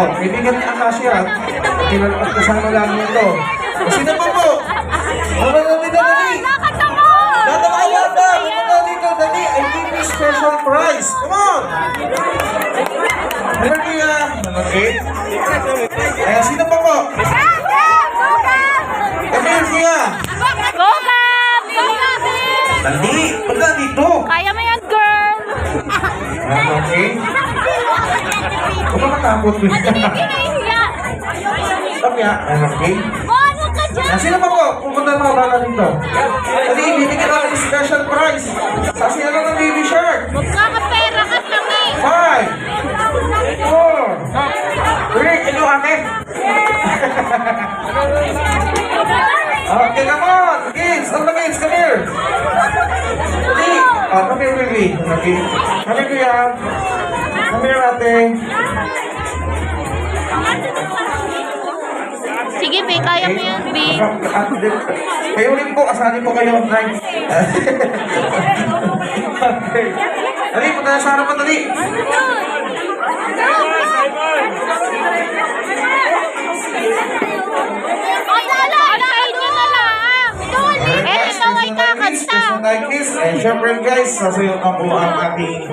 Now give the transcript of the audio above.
Oh, kaibigan ni Akasia. At kasama lang ito. Sino pa po? Dali. Bata. Pumunta dito, dali. I give you special prize. Come on. Ano kaya? Okay. Ayan, sino pa po? Emil, kaya? Dali. Punta dito. Kaya mo yan, girl! Okay. Huwag ka matakot. Sabi nga, okay. Ano ka dyan? Sino pa po? Pupunta mga bata dito. Dali, bibigyan natin special prize. Sa sino lang ng baby shark? Magkakapera ka kami! 5, 4, 3, ito ate. Okay, come on. Kids, all the kids, come here. Dali. Come here, baby. Okay. Come here, kuya. Come here, ate. Sige, Be, kaya mo yan, Be. Kayo rin po, asali po kayo. Nice. Okay. Dali, punta na sa harapan, dali. Ay, ala, nyo na lang. Ito ay kakanta. And syempre guys, sasayo na po ang ating